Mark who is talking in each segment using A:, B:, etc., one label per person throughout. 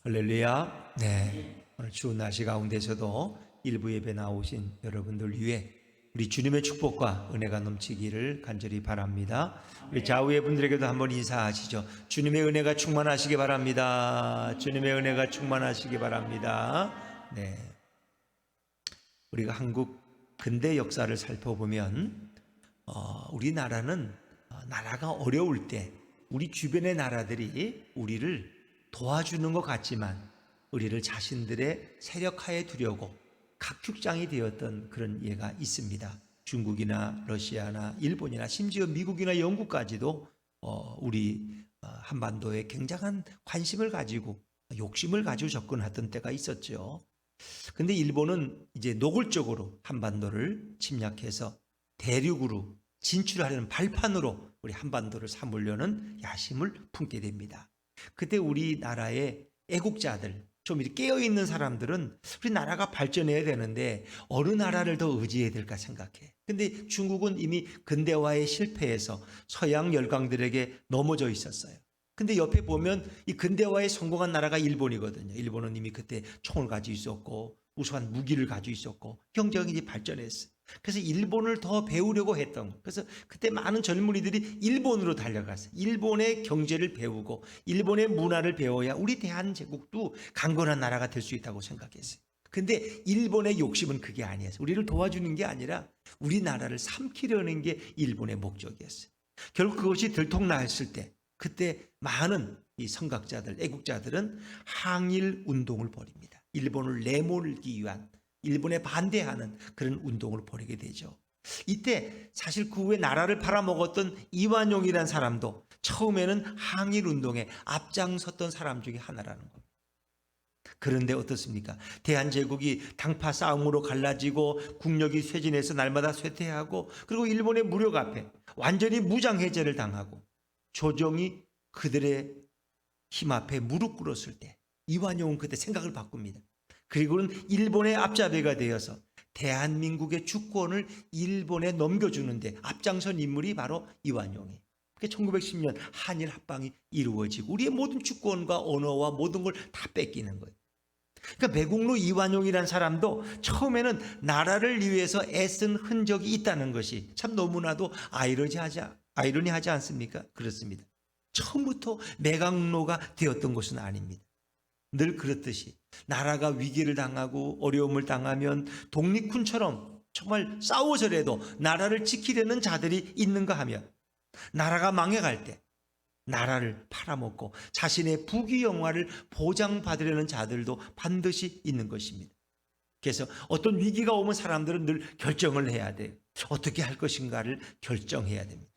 A: 할렐루야. 네. 오늘 추운 날씨 가운데서도 일부 예배 나오신 여러분들 위해 우리 주님의 축복과 은혜가 넘치기를 간절히 바랍니다. 우리 좌우의 분들에게도 한번 인사하시죠. 주님의 은혜가 충만하시기 바랍니다. 주님의 은혜가 충만하시기 바랍니다. 네. 우리가 한국 근대 역사를 살펴보면 우리나라는 나라가 어려울 때 우리 주변의 나라들이 우리를 도와주는 것 같지만 우리를 자신들의 세력하에 두려고 각축장이 되었던 그런 예가 있습니다. 중국이나 러시아나 일본이나 심지어 미국이나 영국까지도 우리 한반도에 굉장한 관심을 가지고 욕심을 가지고 접근하던 때가 있었죠. 근데 일본은 이제 노골적으로 한반도를 침략해서 대륙으로 진출하려는 발판으로 우리 한반도를 삼으려는 야심을 품게 됩니다. 그때 우리나라의 애국자들, 좀 이렇게 깨어있는 사람들은 우리나라가 발전해야 되는데 어느 나라를 더 의지해야 될까 생각해. 근데 중국은 이미 근대화에 실패해서 서양 열강들에게 넘어져 있었어요. 근데 옆에 보면 이 근대화에 성공한 나라가 일본이거든요. 일본은 이미 그때 총을 가지고 있었고 우수한 무기를 가지고 있었고 경제가 이제 발전했어요. 그래서 일본을 더 배우려고 했던 거. 그래서 그때 많은 젊은이들이 일본으로 달려갔어요. 일본의 경제를 배우고 일본의 문화를 배워야 우리 대한제국도 강건한 나라가 될 수 있다고 생각했어요. 근데 일본의 욕심은 그게 아니었어요. 우리를 도와주는 게 아니라 우리나라를 삼키려는 게 일본의 목적이었어요. 결국 그것이 들통났을 때 그때 많은 이 선각자들, 애국자들은 항일 운동을 벌입니다. 일본을 내몰기 위한, 일본에 반대하는 그런 운동을 벌이게 되죠. 이때 사실 그 후에 나라를 팔아먹었던 이완용이라는 사람도 처음에는 항일 운동에 앞장섰던 사람 중에 하나라는 겁니다. 그런데 어떻습니까? 대한제국이 당파 싸움으로 갈라지고 국력이 쇠진해서 날마다 쇠퇴하고 그리고 일본의 무력 앞에 완전히 무장해제를 당하고 조정이 그들의 힘 앞에 무릎 꿇었을 때 이완용은 그때 생각을 바꿉니다. 그리고는 일본의 앞잡이가 되어서 대한민국의 주권을 일본에 넘겨주는데 앞장선 인물이 바로 이완용이에요. 1910년 한일 합방이 이루어지고 우리의 모든 주권과 언어와 모든 걸 다 뺏기는 거예요. 그러니까 매국노 이완용이라는 사람도 처음에는 나라를 위해서 애쓴 흔적이 있다는 것이 참 너무나도 아이러니하지 않습니까? 그렇습니다. 처음부터 매각노가 되었던 것은 아닙니다. 늘 그렇듯이 나라가 위기를 당하고 어려움을 당하면 독립군처럼 정말 싸워서라도 나라를 지키려는 자들이 있는가 하면 나라가 망해갈 때 나라를 팔아먹고 자신의 부귀영화를 보장받으려는 자들도 반드시 있는 것입니다. 그래서 어떤 위기가 오면 사람들은 늘 결정을 해야 돼요. 어떻게 할 것인가를 결정해야 됩니다.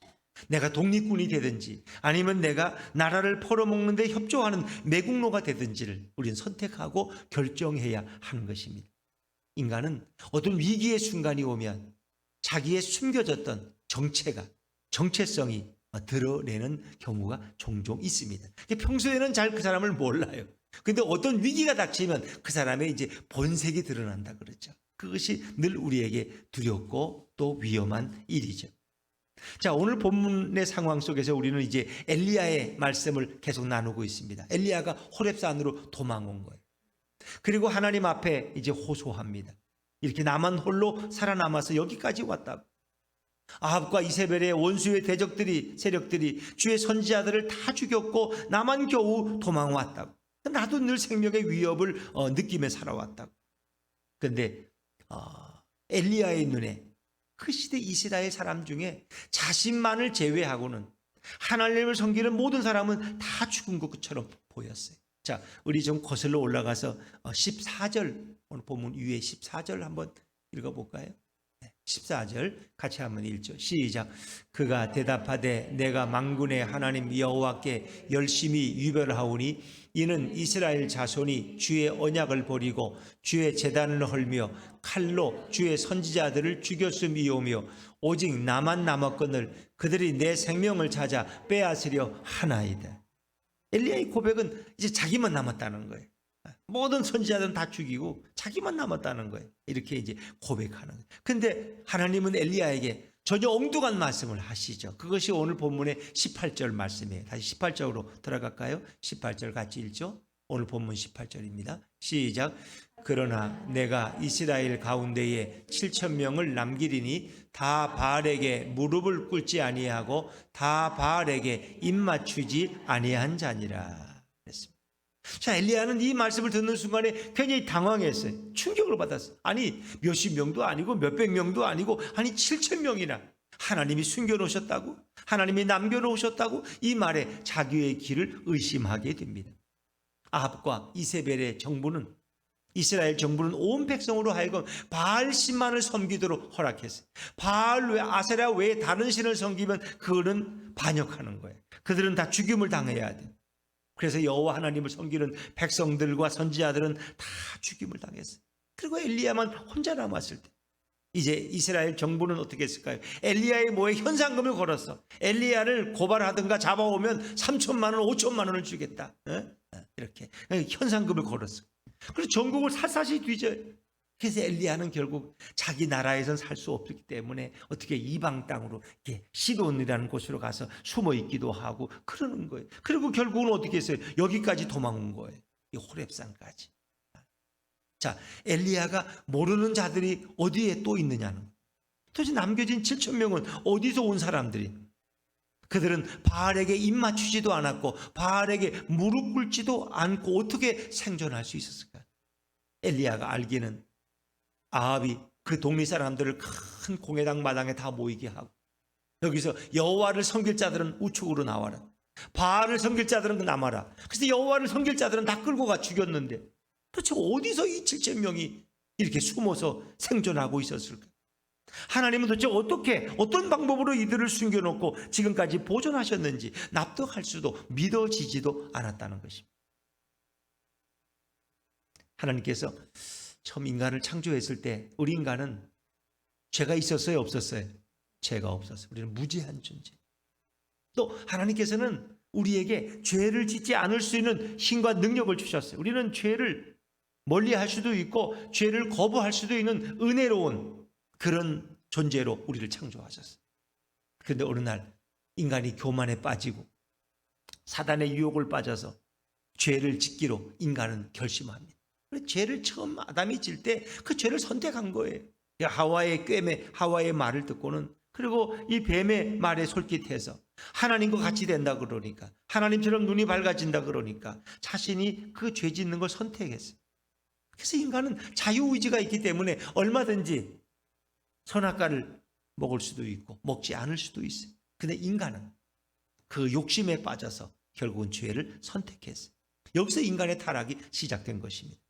A: 내가 독립군이 되든지 아니면 내가 나라를 팔아먹는 데 협조하는 매국노가 되든지를 우리는 선택하고 결정해야 하는 것입니다. 인간은 어떤 위기의 순간이 오면 자기의 숨겨졌던 정체성이 드러내는 경우가 종종 있습니다. 평소에는 잘 그 사람을 몰라요. 근데 어떤 위기가 닥치면 그 사람의 이제 본색이 드러난다 그러죠. 그것이 늘 우리에게 두렵고 또 위험한 일이죠. 자, 오늘 본문의 상황 속에서 우리는 이제 엘리야의 말씀을 계속 나누고 있습니다. 엘리야가 호렙산으로 도망온 거예요. 그리고 하나님 앞에 이제 호소합니다. 이렇게 나만 홀로 살아남아서 여기까지 왔다고. 아합과 이세벨의 원수의 세력들이 주의 선지자들을 다 죽였고 나만 겨우 도망왔다고. 나도 늘 생명의 위협을 느끼며 살아왔다고. 그런데 엘리야의 눈에 그 시대 이스라엘 사람 중에 자신만을 제외하고는 하나님을 섬기는 모든 사람은 다 죽은 것처럼 보였어요. 자, 우리 좀 거슬러 올라가서 14절, 오늘 본문 위에 14절 한번 읽어볼까요? 14절 같이 한번 읽죠. 시작. 그가 대답하되 내가 만군의 하나님 여호와께 열심히 유별하오니 이는 이스라엘 자손이 주의 언약을 버리고 주의 제단을 헐며 칼로 주의 선지자들을 죽였음이오며 오직 나만 남았거늘 그들이 내 생명을 찾아 빼앗으려 하나이다. 엘리야의 고백은 이제 자기만 남았다는 거예요. 모든 선지자들은 다 죽이고 자기만 남았다는 거예요. 이렇게 이제 고백하는 거예요. 근데 하나님은 엘리야에게 전혀 엉뚱한 말씀을 하시죠. 그것이 오늘 본문의 18절 말씀이에요. 다시 18절로 들어갈까요? 18절 같이 읽죠. 오늘 본문 18절입니다. 시작. 그러나 내가 이스라엘 가운데에 7,000명을 남기리니 다 바알에게 무릎을 꿇지 아니하고 다 바알에게 입맞추지 아니한 자니라. 그랬습니다. 자, 엘리야는 이 말씀을 듣는 순간에 굉장히 당황했어요. 충격을 받았어요. 아니 몇십 명도 아니고 몇백 명도 아니고 아니 7,000명이나 하나님이 숨겨놓으셨다고? 하나님이 남겨놓으셨다고? 이 말에 자기의 길을 의심하게 됩니다. 아합과 이세벨의 정부는, 이스라엘 정부는 온 백성으로 하여금 바알 신만을 섬기도록 허락했어요. 바알 외 아세라 외에 다른 신을 섬기면 그거는 반역하는 거예요. 그들은 다 죽임을 당해야 돼. 그래서 여호와 하나님을 섬기는 백성들과 선지자들은 다 죽임을 당했어요. 그리고 엘리야만 혼자 남았을 때 이제 이스라엘 정부는 어떻게 했을까요? 엘리야의 모에 현상금을 걸었어. 엘리야를 고발하든가 잡아오면 3천만 원, 5천만 원을 주겠다. 이렇게 현상금을 걸었어. 그래서 전국을 샅샅이 뒤져요. 그래서 엘리야는 결국 자기 나라에선 살 수 없기 때문에 어떻게 이방 땅으로 시돈이라는 곳으로 가서 숨어 있기도 하고 그러는 거예요. 그리고 결국은 어떻게 했어요? 여기까지 도망온 거예요. 이 호렙산까지. 자, 엘리야가 모르는 자들이 어디에 또 있느냐는 거예요. 도대체 남겨진 7,000명은 어디서 온 사람들이? 그들은 바알에게 입맞추지도 않았고 바알에게 무릎 꿇지도 않고 어떻게 생존할 수 있었을까? 엘리야가 알기는 아합이 그 동네 사람들을 큰 공회당 마당에 다 모이게 하고 여기서 여호와를 섬길 자들은 우측으로 나와라, 바알을 섬길 자들은 남아라. 그래서 여호와를 섬길 자들은 다 끌고 가 죽였는데 도대체 어디서 이 7,000명이 이렇게 숨어서 생존하고 있었을까? 하나님은 도대체 어떻게 어떤 방법으로 이들을 숨겨놓고 지금까지 보존하셨는지 납득할 수도 믿어지지도 않았다는 것입니다. 하나님께서 처음 인간을 창조했을 때 우리 인간은 죄가 있었어요, 없었어요? 죄가 없었어요. 우리는 무죄한 존재. 또 하나님께서는 우리에게 죄를 짓지 않을 수 있는 힘과 능력을 주셨어요. 우리는 죄를 멀리할 수도 있고 죄를 거부할 수도 있는 은혜로운 그런 존재로 우리를 창조하셨어요. 그런데 어느 날 인간이 교만에 빠지고 사단의 유혹을 빠져서 죄를 짓기로 인간은 결심합니다. 죄를 처음 아담이 질 때 그 죄를 선택한 거예요. 하와의 꾀매, 하와의 말을 듣고는, 그리고 이 뱀의 말에 솔깃해서 하나님과 같이 된다 그러니까, 하나님처럼 눈이 밝아진다 그러니까 자신이 그 죄 짓는 걸 선택했어요. 그래서 인간은 자유의지가 있기 때문에 얼마든지 선악과를 먹을 수도 있고 먹지 않을 수도 있어요. 근데 인간은 그 욕심에 빠져서 결국은 죄를 선택했어요. 여기서 인간의 타락이 시작된 것입니다.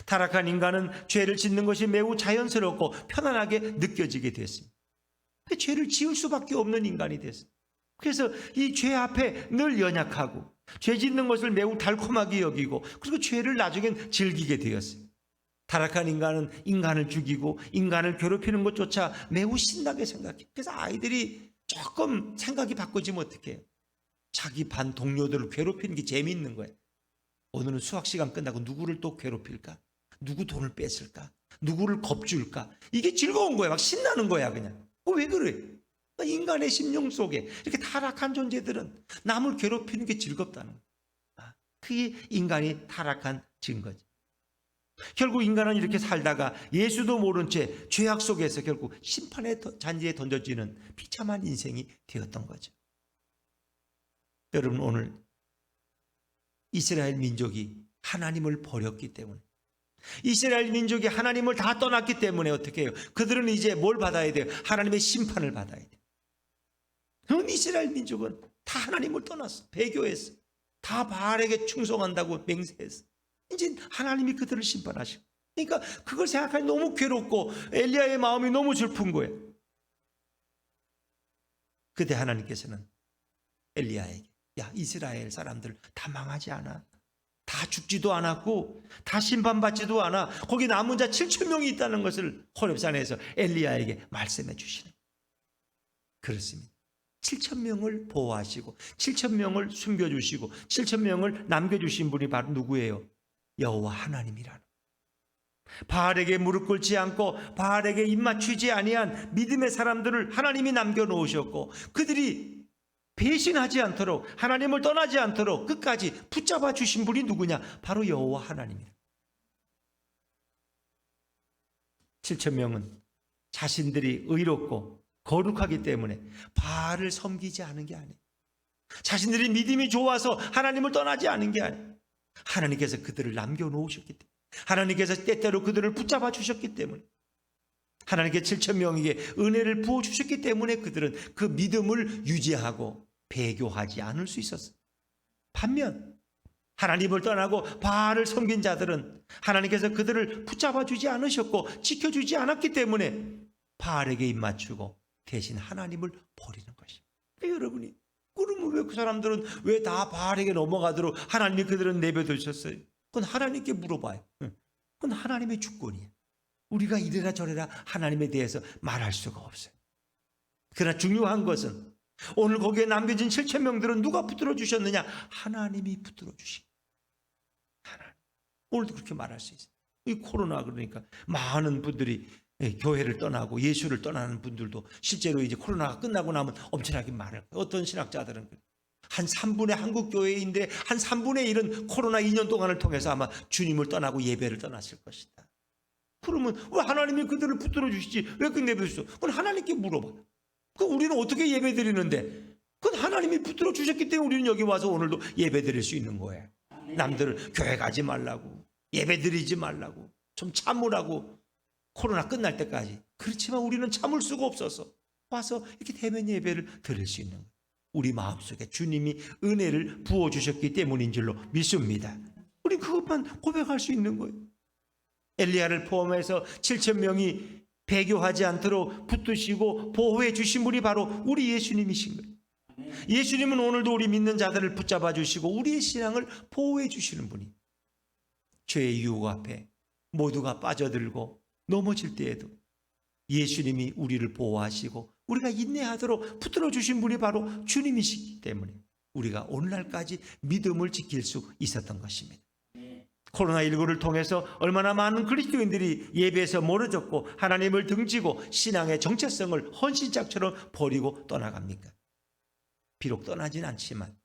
A: 타락한 인간은 죄를 짓는 것이 매우 자연스럽고 편안하게 느껴지게 됐습니다. 죄를 지을 수밖에 없는 인간이 됐어요. 그래서 이 죄 앞에 늘 연약하고 죄 짓는 것을 매우 달콤하게 여기고 그리고 죄를 나중엔 즐기게 되었어요. 타락한 인간은 인간을 죽이고 인간을 괴롭히는 것조차 매우 신나게 생각해요. 그래서 아이들이 조금 생각이 바꿔지면 어떡해요? 자기 반 동료들을 괴롭히는 게 재미있는 거예요. 오늘은 수학 시간 끝나고 누구를 또 괴롭힐까? 누구 돈을 뺏을까? 누구를 겁줄까? 이게 즐거운 거야. 막 신나는 거야 그냥. 왜 그래? 인간의 심령 속에 이렇게 타락한 존재들은 남을 괴롭히는 게 즐겁다는 거야. 그게 인간이 타락한 증거지. 결국 인간은 이렇게 살다가 예수도 모른 채 죄악 속에서 결국 심판의 잔디에 던져지는 비참한 인생이 되었던 거죠. 여러분, 오늘 이스라엘 민족이 하나님을 버렸기 때문에, 이스라엘 민족이 하나님을 다 떠났기 때문에 어떻게 해요? 그들은 이제 뭘 받아야 돼요? 하나님의 심판을 받아야 돼요. 그럼 이스라엘 민족은 다 하나님을 떠났어. 배교했어. 다 바알에게 충성한다고 맹세했어. 이제 하나님이 그들을 심판하시고, 그러니까 그걸 생각하니 너무 괴롭고 엘리야의 마음이 너무 슬픈 거예요. 그때 하나님께서는 엘리야에게, 야, 이스라엘 사람들 다 망하지 않아. 다 죽지도 않았고 다 심판받지도 않아. 거기 남은 자 7,000명이 있다는 것을 호렙산에서 엘리야에게 말씀해 주시는. 그렇습니다. 7,000명을 보호하시고 7,000명을 숨겨주시고 7,000명을 남겨주신 분이 바로 누구예요? 여호와 하나님이라는. 바알에게 무릎 꿇지 않고 바알에게 입맞추지 아니한 믿음의 사람들을 하나님이 남겨놓으셨고 그들이 배신하지 않도록, 하나님을 떠나지 않도록 끝까지 붙잡아 주신 분이 누구냐? 바로 여호와 하나님이다. 7,000명은 자신들이 의롭고 거룩하기 때문에 바알을 섬기지 않은 게 아니에요. 자신들이 믿음이 좋아서 하나님을 떠나지 않은 게 아니에요. 하나님께서 그들을 남겨놓으셨기 때문에, 하나님께서 때때로 그들을 붙잡아 주셨기 때문에, 하나님께 7,000명에게 은혜를 부어주셨기 때문에 그들은 그 믿음을 유지하고 배교하지 않을 수 있었어요. 반면 하나님을 떠나고 바알을 섬긴 자들은 하나님께서 그들을 붙잡아 주지 않으셨고 지켜주지 않았기 때문에 바알에게 입맞추고 대신 하나님을 버리는 것입니다. 여러분이 그러면 왜 그 사람들은 왜 다 바알에게 넘어가도록 하나님이 그들은 내버려두셨어요? 그건 하나님께 물어봐요. 그건 하나님의 주권이에요. 우리가 이래라 저래라 하나님에 대해서 말할 수가 없어요. 그러나 중요한 것은 오늘 거기에 남겨진 7,000명들은 누가 붙들어 주셨느냐? 하나님이 붙들어 주신 하나님. 오늘도 그렇게 말할 수 있어요. 이 코로나 그러니까 많은 분들이 교회를 떠나고 예수를 떠나는 분들도 실제로 이제 코로나가 끝나고 나면 엄청나게 많을 거예요. 어떤 신학자들은 한 3분의 한국 교회인데 한 3분의 1은 코로나 2년 동안을 통해서 아마 주님을 떠나고 예배를 떠났을 것이다. 그러면 왜 하나님이 그들을 붙들어 주시지? 왜 끝내버 주셨어? 그건 하나님께 물어봐. 우리는 어떻게 예배 드리는데? 그건 하나님이 붙들어 주셨기 때문에 우리는 여기 와서 오늘도 예배 드릴 수 있는 거예요. 남들은 교회 가지 말라고, 예배 드리지 말라고, 좀 참으라고, 코로나 끝날 때까지. 그렇지만 우리는 참을 수가 없어서 와서 이렇게 대면 예배를 드릴 수 있는 거예요. 우리 마음속에 주님이 은혜를 부어주셨기 때문인 줄로 믿습니다. 우리 그것만 고백할 수 있는 거예요. 엘리야를 포함해서 7,000명이 배교하지 않도록 붙드시고 보호해 주신 분이 바로 우리 예수님이신 거예요. 예수님은 오늘도 우리 믿는 자들을 붙잡아 주시고 우리의 신앙을 보호해 주시는 분이, 죄의 유혹 앞에 모두가 빠져들고 넘어질 때에도 예수님이 우리를 보호하시고 우리가 인내하도록 붙들어 주신 분이 바로 주님이시기 때문에 우리가 오늘날까지 믿음을 지킬 수 있었던 것입니다. 코로나19를 통해서 얼마나 많은 그리스도인들이 예배에서 멀어졌고 하나님을 등지고 신앙의 정체성을 헌신짝처럼 버리고 떠나갑니까? 비록 떠나진 않지만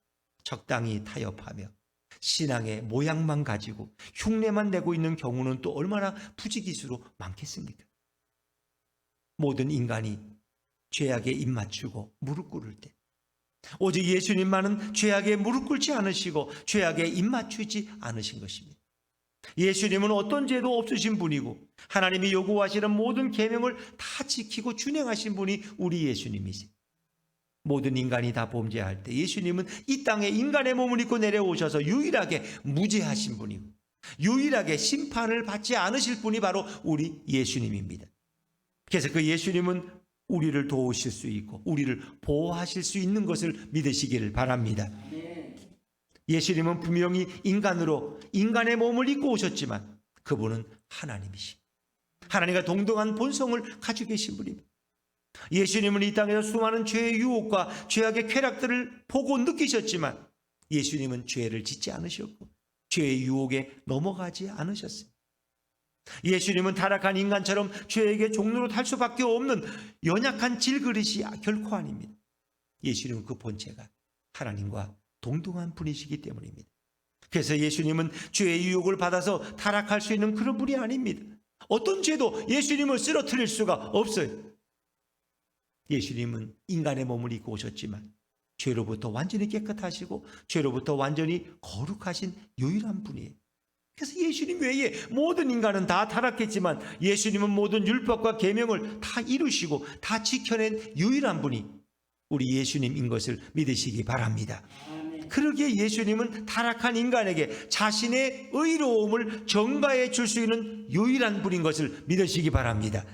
A: 적당히 타협하며 신앙의 모양만 가지고 흉내만 내고 있는 경우는 또 얼마나 부지기수로 많겠습니까? 모든 인간이 죄악에 입맞추고 무릎 꿇을 때 오직 예수님만은 죄악에 무릎 꿇지 않으시고 죄악에 입맞추지 않으신 것입니다. 예수님은 어떤 죄도 없으신 분이고 하나님이 요구하시는 모든 계명을 다 지키고 준행하신 분이 우리 예수님이세요. 모든 인간이 다 범죄할 때 예수님은 이 땅에 인간의 몸을 입고 내려오셔서 유일하게 무죄하신 분이고 유일하게 심판을 받지 않으실 분이 바로 우리 예수님입니다. 그래서 그 예수님은 우리를 도우실 수 있고 우리를 보호하실 수 있는 것을 믿으시기를 바랍니다. 예수님은 분명히 인간으로 인간의 몸을 입고 오셨지만 그분은 하나님이십니다. 하나님과 동등한 본성을 가지고 계신 분입니다. 예수님은 이 땅에서 수많은 죄의 유혹과 죄악의 쾌락들을 보고 느끼셨지만 예수님은 죄를 짓지 않으셨고 죄의 유혹에 넘어가지 않으셨습니다. 예수님은 타락한 인간처럼 죄에게 종로로 탈 수밖에 없는 연약한 질그릇이 결코 아닙니다. 예수님은 그 본체가 하나님과 동등한 분이시기 때문입니다. 그래서 예수님은 죄의 유혹을 받아서 타락할 수 있는 그런 분이 아닙니다. 어떤 죄도 예수님을 쓰러뜨릴 수가 없어요. 예수님은 인간의 몸을 입고 오셨지만 죄로부터 완전히 깨끗하시고 죄로부터 완전히 거룩하신 유일한 분이에요. 그래서 예수님 외에 모든 인간은 다 타락했지만 예수님은 모든 율법과 계명을 다 이루시고 다 지켜낸 유일한 분이 우리 예수님인 것을 믿으시기 바랍니다. 그러기에 예수님은 타락한 인간에게 자신의 의로움을 전가해 줄 수 있는 유일한 분인 것을 믿으시기 바랍니다.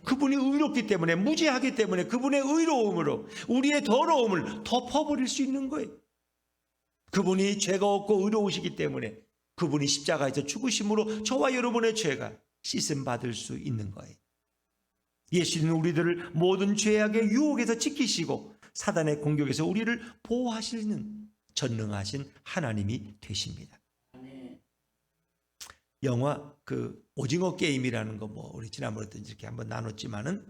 A: 그분이 의롭기 때문에 무죄하기 때문에 그분의 의로움으로 우리의 더러움을 덮어버릴 수 있는 거예요. 그분이 죄가 없고 의로우시기 때문에 그분이 십자가에서 죽으심으로 저와 여러분의 죄가 씻음받을 수 있는 거예요. 예수님은 우리들을 모든 죄악의 유혹에서 지키시고 사단의 공격에서 우리를 보호하시는 전능하신 하나님이 되십니다. 영화 그 오징어 게임이라는 거 우리 지난번에도 이렇게 한번 나눴지만은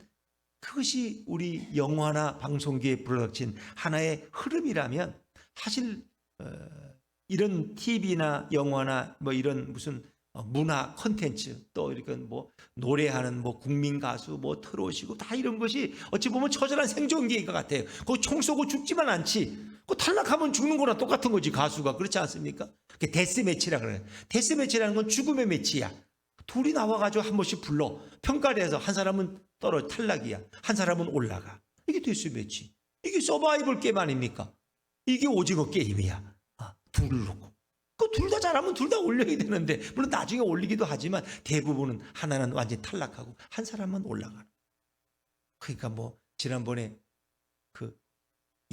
A: 그것이 우리 영화나 방송계에 불러닥친 하나의 흐름이라면 사실 이런 TV나 영화나 뭐 이런 무슨 문화 콘텐츠 또 이렇게 뭐 노래하는 뭐 국민 가수 뭐 트롯이고 다 이런 것이 어찌 보면 처절한 생존기인 것 같아요. 거기 총 쏘고 죽지만 않지. 그 탈락하면 죽는 거랑 똑같은 거지 가수가. 그렇지 않습니까? 그게 데스 매치라 그래요. 데스 매치라는 건 죽음의 매치야. 둘이 나와가지고 한 번씩 불러 평가를 해서 한 사람은 탈락이야. 한 사람은 올라가. 이게 데스 매치. 이게 서바이벌 게임 아닙니까? 이게 오징어 게임이야. 둘을 놓고. 그 둘 다 잘하면 둘 다 올려야 되는데 물론 나중에 올리기도 하지만 대부분은 하나는 완전히 탈락하고 한 사람은 올라가는. 그러니까 뭐 지난번에 그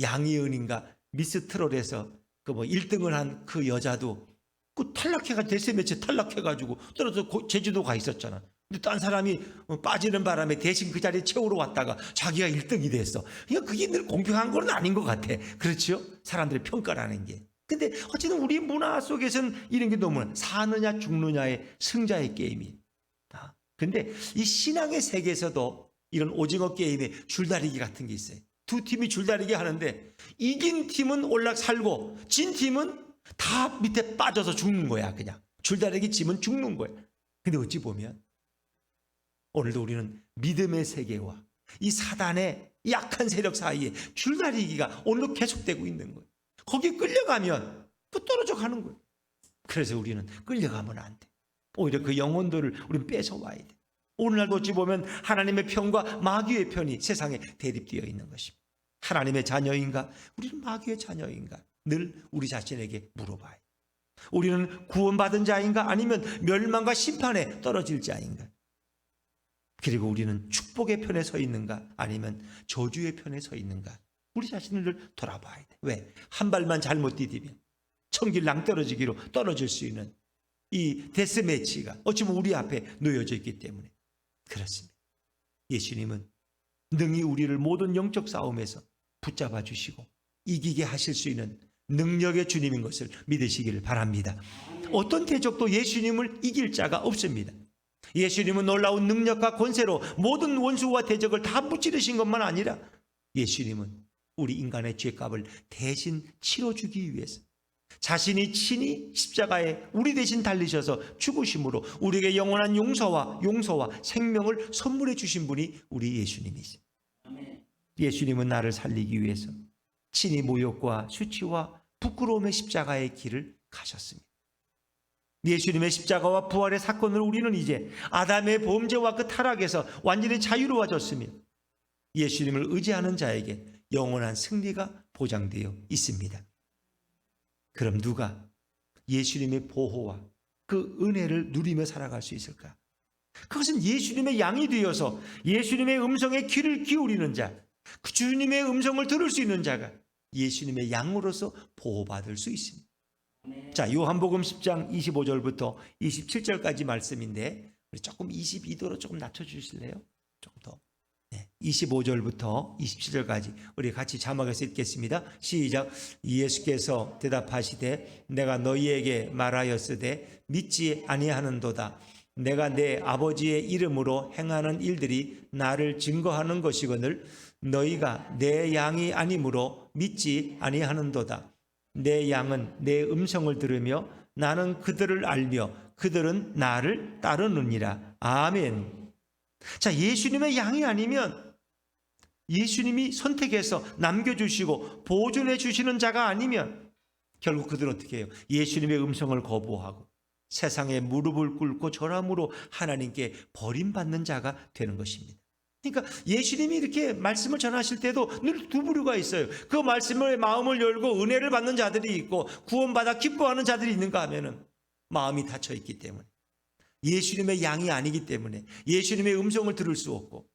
A: 양희은인가 미스 트롯에서 그 뭐 1등을 한 그 여자도 그 탈락해가지고 데스매치 탈락해가지고 떨어져 제주도 가 있었잖아. 근데 딴 사람이 빠지는 바람에 대신 그 자리에 채우러 왔다가 자기가 1등이 됐어. 그러니까 그게 늘 공평한 건 아닌 것 같아. 그렇죠? 사람들의 평가라는 게. 근데 어쨌든 우리 문화 속에서는 이런 게 너무 사느냐 죽느냐의 승자의 게임이에요. 근데 이 신앙의 세계에서도 이런 오징어 게임에 줄다리기 같은 게 있어요. 두 팀이 줄다리기 하는데 이긴 팀은 살고 진 팀은 다 밑에 빠져서 죽는 거야. 그냥 줄다리기 지면 죽는 거야. 근데 어찌 보면 오늘도 우리는 믿음의 세계와 이 사단의 약한 세력 사이에 줄다리기가 오늘도 계속되고 있는 거예요. 거기에 끌려가면 그 떨어져 가는 거예요. 그래서 우리는 끌려가면 안 돼. 오히려 그 영혼들을 우리는 뺏어와야 돼. 오늘날도 어찌 보면 하나님의 편과 마귀의 편이 세상에 대립되어 있는 것입니다. 하나님의 자녀인가? 우리는 마귀의 자녀인가? 늘 우리 자신에게 물어봐야 돼. 우리는 구원받은 자인가? 아니면 멸망과 심판에 떨어질 자인가? 그리고 우리는 축복의 편에 서 있는가? 아니면 저주의 편에 서 있는가? 우리 자신을 늘 돌아봐야 돼. 왜? 한 발만 잘못 디디면 천길 낭떠러지기로 떨어질 수 있는 이 데스매치가 어찌 보면 우리 앞에 놓여져 있기 때문에 그렇습니다. 예수님은 능히 우리를 모든 영적 싸움에서 붙잡아 주시고 이기게 하실 수 있는 능력의 주님인 것을 믿으시기를 바랍니다. 어떤 대적도 예수님을 이길 자가 없습니다. 예수님은 놀라운 능력과 권세로 모든 원수와 대적을 다 무찌르신 것만 아니라 예수님은 우리 인간의 죄값을 대신 치러주기 위해서 자신이 친히 십자가에 우리 대신 달리셔서 죽으심으로 우리에게 영원한 용서와 생명을 선물해 주신 분이 우리 예수님이십니다. 예수님은 나를 살리기 위해서 친히 모욕과 수치와 부끄러움의 십자가의 길을 가셨습니다. 예수님의 십자가와 부활의 사건을 우리는 이제 아담의 범죄와 그 타락에서 완전히 자유로워졌습니다. 예수님을 의지하는 자에게 영원한 승리가 보장되어 있습니다. 그럼 누가 예수님의 보호와 그 은혜를 누리며 살아갈 수 있을까? 그것은 예수님의 양이 되어서 예수님의 음성에 귀를 기울이는 자, 그 주님의 음성을 들을 수 있는 자가 예수님의 양으로서 보호받을 수 있습니다. 자, 요한복음 10장 25절부터 27절까지 말씀인데 우리 조금 22도로 조금 낮춰주실래요? 조금 더. 25절부터 27절까지 우리 같이 자막에서 읽겠습니다. 시작. 예수께서 대답하시되 내가 너희에게 말하였으되 믿지 아니하는도다. 내가 내 아버지의 이름으로 행하는 일들이 나를 증거하는 것이거늘 너희가 내 양이 아니므로 믿지 아니하는도다. 내 양은 내 음성을 들으며 나는 그들을 알며 그들은 나를 따르느니라. 아멘. 자, 예수님의 양이 아니면 예수님이 선택해서 남겨주시고 보존해 주시는 자가 아니면 결국 그들은 어떻게 해요? 예수님의 음성을 거부하고 세상에 무릎을 꿇고 절함으로 하나님께 버림받는 자가 되는 것입니다. 그러니까 예수님이 이렇게 말씀을 전하실 때도 늘 두 부류가 있어요. 그 말씀에 마음을 열고 은혜를 받는 자들이 있고 구원받아 기뻐하는 자들이 있는가 하면은 마음이 닫혀 있기 때문에 예수님의 양이 아니기 때문에 예수님의 음성을 들을 수 없고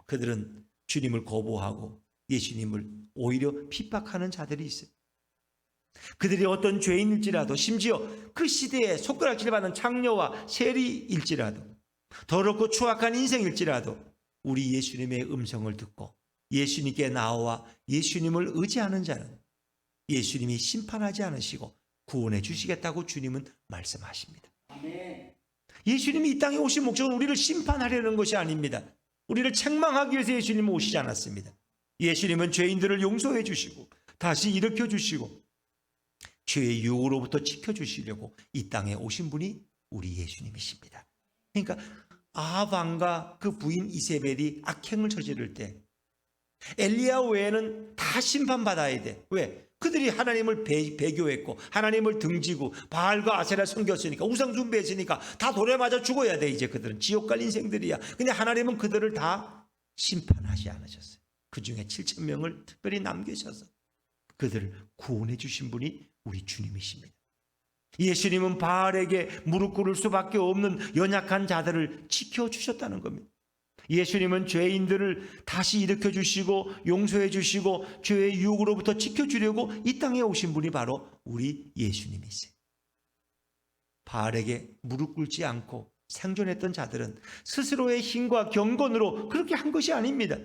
A: 그들은 주님을 거부하고 예수님을 오히려 핍박하는 자들이 있어요. 그들이 어떤 죄인일지라도 심지어 그 시대에 손가락질 받는 창녀와 세리일지라도 더럽고 추악한 인생일지라도 우리 예수님의 음성을 듣고 예수님께 나와 예수님을 의지하는 자는 예수님이 심판하지 않으시고 구원해 주시겠다고 주님은 말씀하십니다. 예수님이 이 땅에 오신 목적은 우리를 심판하려는 것이 아닙니다. 우리를 책망하기 위해서 예수님은 오시지 않았습니다. 예수님은 죄인들을 용서해 주시고 다시 일으켜 주시고 죄의 유혹으로부터 지켜주시려고 이 땅에 오신 분이 우리 예수님이십니다. 그러니까 아합 왕과 그 부인 이세벨이 악행을 저지를 때 엘리야 외에는 다 심판받아야 돼. 왜? 그들이 하나님을 배교했고 하나님을 등지고 바알과 아세라 섬겼으니까 우상 숭배했으니까 다 돌에 맞아 죽어야 돼. 이제 그들은 지옥 갈 인생들이야. 근데 하나님은 그들을 다 심판하지 않으셨어요. 그 중에 7,000명을 특별히 남기셔서 그들을 구원해 주신 분이 우리 주님이십니다. 예수님은 바알에게 무릎 꿇을 수밖에 없는 연약한 자들을 지켜주셨다는 겁니다. 예수님은 죄인들을 다시 일으켜 주시고 용서해 주시고 죄의 유혹으로부터 지켜주려고 이 땅에 오신 분이 바로 우리 예수님이세요. 바알에게 무릎 꿇지 않고 생존했던 자들은 스스로의 힘과 경건으로 그렇게 한 것이 아닙니다.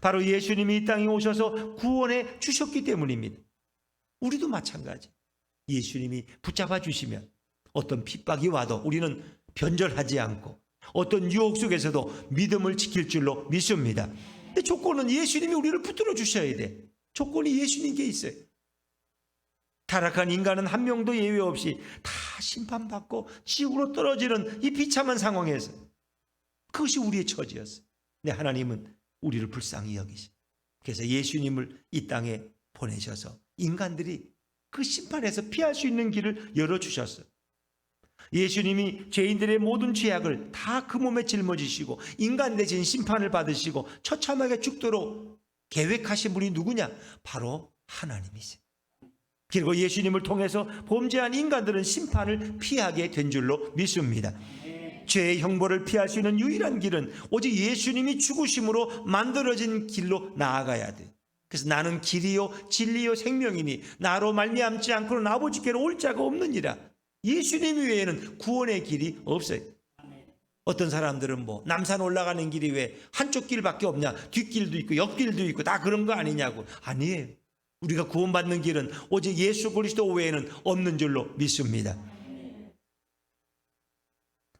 A: 바로 예수님이 이 땅에 오셔서 구원해 주셨기 때문입니다. 우리도 마찬가지. 예수님이 붙잡아 주시면 어떤 핍박이 와도 우리는 변절하지 않고 어떤 유혹 속에서도 믿음을 지킬 줄로 믿습니다. 근데 조건은 예수님이 우리를 붙들어 주셔야 돼. 조건이 예수님께 있어요. 타락한 인간은 한 명도 예외 없이 다 심판받고 지옥으로 떨어지는 이 비참한 상황에서 그것이 우리의 처지였어요. 근데 하나님은 우리를 불쌍히 여기시. 그래서 예수님을 이 땅에 보내셔서 인간들이 그 심판에서 피할 수 있는 길을 열어주셨어요. 예수님이 죄인들의 모든 죄악을 다 그 몸에 짊어지시고 인간 대신 심판을 받으시고 처참하게 죽도록 계획하신 분이 누구냐? 바로 하나님이세요. 그리고 예수님을 통해서 범죄한 인간들은 심판을 피하게 된 줄로 믿습니다. 죄의 형벌을 피할 수 있는 유일한 길은 오직 예수님이 죽으심으로 만들어진 길로 나아가야 돼요. 그래서 나는 길이요 진리요 생명이니 나로 말미암지 않고는 아버지께로 올 자가 없느니라. 예수님 외에는 구원의 길이 없어요. 어떤 사람들은 뭐 남산 올라가는 길이 왜 한쪽 길밖에 없냐, 뒷길도 있고 옆길도 있고 다 그런 거 아니냐고. 아니에요. 우리가 구원받는 길은 오직 예수 그리스도 외에는 없는 줄로 믿습니다.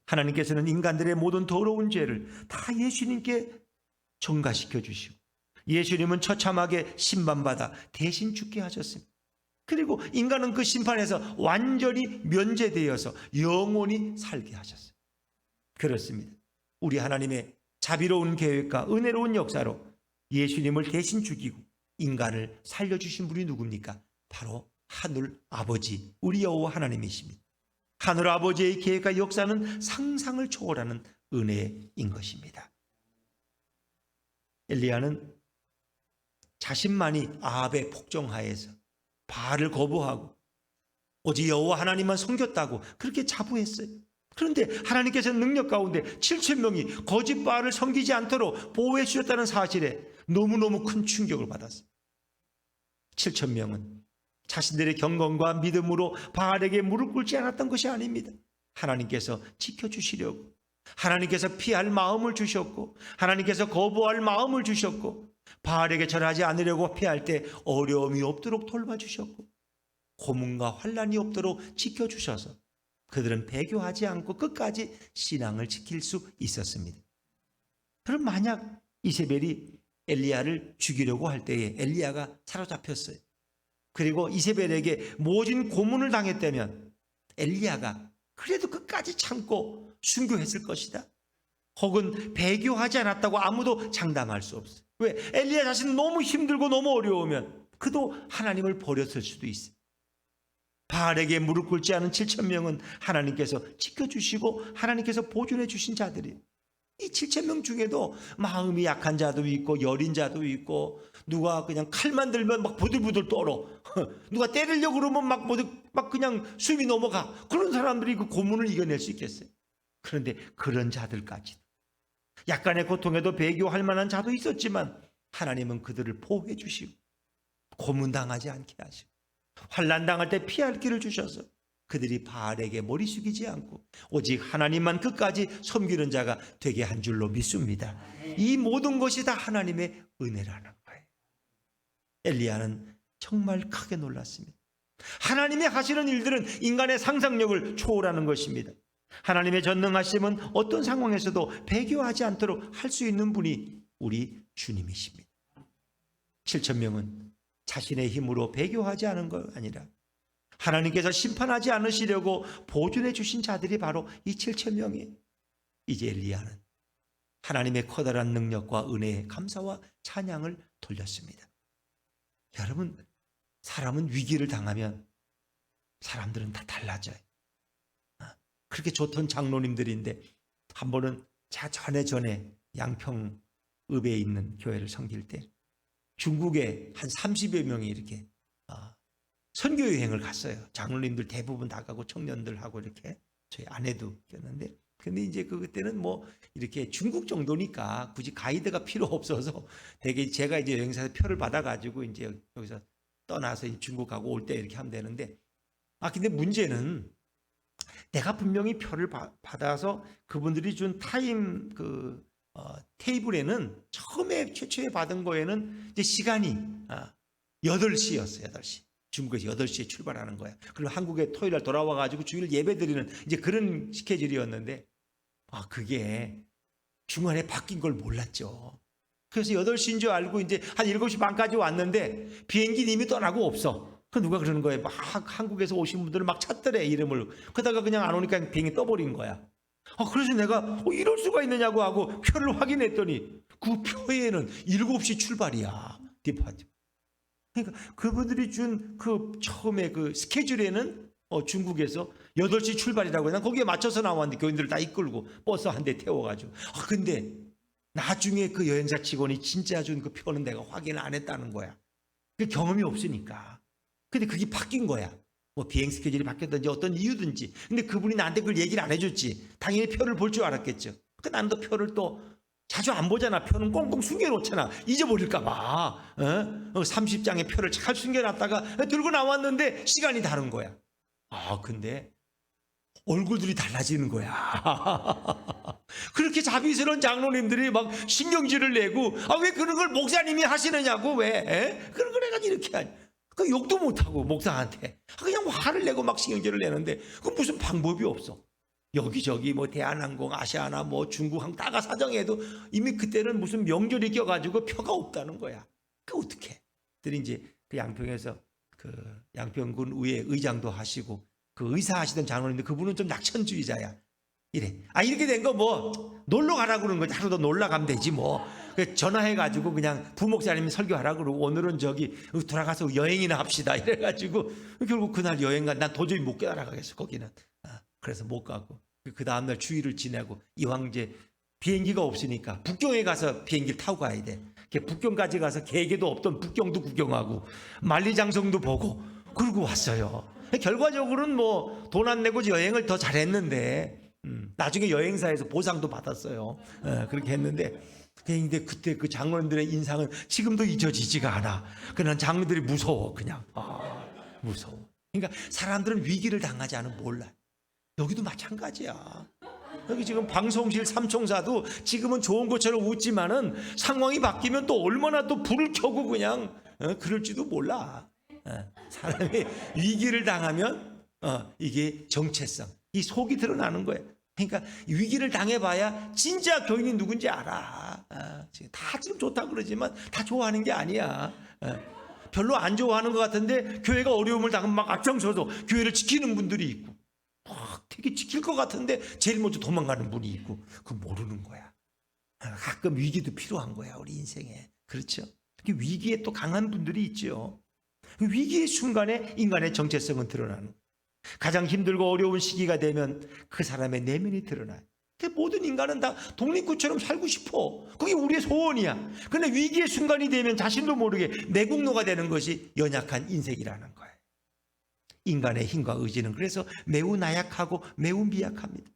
A: 하나님께서는 인간들의 모든 더러운 죄를 다 예수님께 전가시켜 주시고 예수님은 처참하게 심판받아 대신 죽게 하셨습니다. 그리고 인간은 그 심판에서 완전히 면제되어서 영원히 살게 하셨어요. 그렇습니다. 우리 하나님의 자비로운 계획과 은혜로운 역사로 예수님을 대신 죽이고 인간을 살려주신 분이 누굽니까? 바로 하늘 아버지 우리 여호와 하나님이십니다. 하늘 아버지의 계획과 역사는 상상을 초월하는 은혜인 것입니다. 엘리야는 자신만이 아합의 폭정하에서 바알을 거부하고 오직 여호와 하나님만 섬겼다고 그렇게 자부했어요. 그런데 하나님께서는 능력 가운데 7,000명이 거짓 바알을 섬기지 않도록 보호해 주셨다는 사실에 너무너무 큰 충격을 받았어요. 7,000명은 자신들의 경건과 믿음으로 바알에게 무릎 꿇지 않았던 것이 아닙니다. 하나님께서 지켜주시려고, 하나님께서 피할 마음을 주셨고, 하나님께서 거부할 마음을 주셨고, 바알에게 절하지 않으려고 피할 때 어려움이 없도록 돌봐주셨고, 고문과 환난이 없도록 지켜주셔서 그들은 배교하지 않고 끝까지 신앙을 지킬 수 있었습니다. 그럼 만약 이세벨이 엘리야를 죽이려고 할 때에 엘리야가 사로잡혔어요. 그리고 이세벨에게 모진 고문을 당했다면 엘리야가 그래도 끝까지 참고 순교했을 것이다. 혹은 배교하지 않았다고 아무도 장담할 수 없어요. 왜? 엘리야 자신은 너무 힘들고 너무 어려우면 그도 하나님을 버렸을 수도 있어요. 바알에게 무릎 꿇지 않은 7,000명은 하나님께서 지켜주시고 하나님께서 보존해 주신 자들이에요. 이 7,000명 중에도 마음이 약한 자도 있고 여린 자도 있고 누가 그냥 칼만 들면 막 부들부들 떨어. 누가 때리려고 그러면 막 그냥 숨이 넘어가. 그런 사람들이 그 고문을 이겨낼 수 있겠어요. 그런데 그런 자들까지 약간의 고통에도 배교할 만한 자도 있었지만 하나님은 그들을 보호해 주시고 고문당하지 않게 하시고 환난 당할 때 피할 길을 주셔서 그들이 바알에게 머리 숙이지 않고 오직 하나님만 끝까지 섬기는 자가 되게 한 줄로 믿습니다. 이 모든 것이 다 하나님의 은혜라는 거예요. 엘리야는 정말 크게 놀랐습니다. 하나님이 하시는 일들은 인간의 상상력을 초월하는 것입니다. 하나님의 전능하심은 어떤 상황에서도 배교하지 않도록 할 수 있는 분이 우리 주님이십니다. 7,000명은 자신의 힘으로 배교하지 않은 것 아니라 하나님께서 심판하지 않으시려고 보존해 주신 자들이 바로 이 7,000명이에요. 이제 엘리야는 하나님의 커다란 능력과 은혜에 감사와 찬양을 돌렸습니다. 여러분, 사람은 위기를 당하면 사람들은 다 달라져요. 그렇게 좋던 장로님들인데 한 번은 전에 양평읍에 있는 교회를 섬길 때 중국에 한 30여 명이 이렇게 선교 여행을 갔어요. 장로님들 대부분 다 가고 청년들하고 이렇게 저희 아내도 꼈는데, 근데 이제 그때는 뭐 이렇게 중국 정도니까 굳이 가이드가 필요 없어서 되게 제가 이제 여행사에서 표를 받아가지고 이제 여기서 떠나서 중국 가고 올 때 이렇게 하면 되는데, 근데 문제는 내가 분명히 표를 받아서 그분들이 준 타임 테이블에는 최초에 받은 거에는 이제 시간이 8시였어요. 8시. 중국에서 8시에 출발하는 거야. 그리고 한국에 토요일 날 돌아와 가지고 주일 예배 드리는 이제 그런 스케줄이었는데, 그게 중간에 바뀐 걸 몰랐죠. 그래서 8시인 줄 알고 이제 한 7시 반까지 왔는데 비행기는 이미 떠나고 없어. 그 누가 그러는 거예요. 막 한국에서 오신 분들을 막 찾더래, 이름을. 그러다가 그냥 안 오니까 비행기 떠버린 거야. 그래서 내가 이럴 수가 있느냐고 하고 표를 확인했더니 그 표에는 7시 출발이야. 디파트. 그러니까 그분들이 준 그 처음에 그 스케줄에는 중국에서 8시 출발이라고 해서 거기에 맞춰서 나왔는데 교인들을 다 이끌고 버스 한 대 태워가지고. 근데 나중에 그 여행사 직원이 진짜 준 그 표는 내가 확인을 안 했다는 거야. 그 경험이 없으니까. 근데 그게 바뀐 거야. 뭐 비행 스케줄이 바뀌었든지 어떤 이유든지. 근데 그분이 나한테 그걸 얘기를 안 해줬지. 당연히 표를 볼 줄 알았겠죠. 나는 또 표를 또 자주 안 보잖아. 표는 꽁꽁 숨겨놓잖아. 잊어버릴까 봐. 30장의 표를 잘 숨겨놨다가 들고 나왔는데 시간이 다른 거야. 근데 얼굴들이 달라지는 거야. 그렇게 자비스러운 장로님들이 막 신경질을 내고, 왜 그런 걸 목사님이 하시느냐고, 왜? 그런 걸 해가지고 이렇게 하니. 그 욕도 못하고 목사한테 그냥 화를 내고 막 신경질을 내는데 그 무슨 방법이 없어. 여기저기 뭐 대한항공, 아시아나 뭐 중국항 다가 사정해도 이미 그때는 무슨 명절이 껴가지고 표가 없다는 거야. 그 어떻게? 들이 이제 그 양평에서 그 양평군 의회 의장도 하시고 그 의사 하시던 장로님인데 그분은 좀 낙천주의자야. 이래. 이렇게 된 거 뭐 놀러 가라고 그러는 거지. 하루 더 놀러 가면 되지 뭐. 전화해가지고 그냥 부목사님이 설교하라고 그러고 오늘은 저기 돌아가서 여행이나 합시다 이래가지고 결국 그날 여행 난 도저히 못 따라가겠어 거기는. 그래서 못 가고 그 다음날 주일을 지내고 이왕 이제 비행기가 없으니까 북경에 가서 비행기를 타고 가야 돼. 북경까지 가서 계획에도 없던 북경도 구경하고 만리장성도 보고 그러고 왔어요. 결과적으로는 뭐 돈 안 내고 여행을 더 잘했는데 나중에 여행사에서 보상도 받았어요. 그렇게 했는데 근데 그때 그 장로님들의 인상은 지금도 잊어지지가 않아. 그냥 장로들이 무서워. 그냥 무서워. 그러니까 사람들은 위기를 당하지 않으면 몰라. 여기도 마찬가지야. 여기 지금 방송실 삼총사도 지금은 좋은 것처럼 웃지만은 상황이 바뀌면 또 얼마나 또 불을 켜고 그냥 그럴지도 몰라. 사람이 위기를 당하면 이게 정체성, 이 속이 드러나는 거예요. 그러니까 위기를 당해봐야 진짜 교인이 누군지 알아. 다 지금 좋다고 그러지만 다 좋아하는 게 아니야. 별로 안 좋아하는 것 같은데 교회가 어려움을 당하면 막 앞장서서 교회를 지키는 분들이 있고 되게 지킬 것 같은데 제일 먼저 도망가는 분이 있고 그거 모르는 거야. 가끔 위기도 필요한 거야 우리 인생에. 그렇죠? 특히 위기에 또 강한 분들이 있죠. 위기의 순간에 인간의 정체성은 드러나는 거야. 가장 힘들고 어려운 시기가 되면 그 사람의 내면이 드러나요. 모든 인간은 다 독립구처럼 살고 싶어. 그게 우리의 소원이야. 그런데 위기의 순간이 되면 자신도 모르게 내국노가 되는 것이 연약한 인생이라는 거예요. 인간의 힘과 의지는 그래서 매우 나약하고 매우 미약합니다.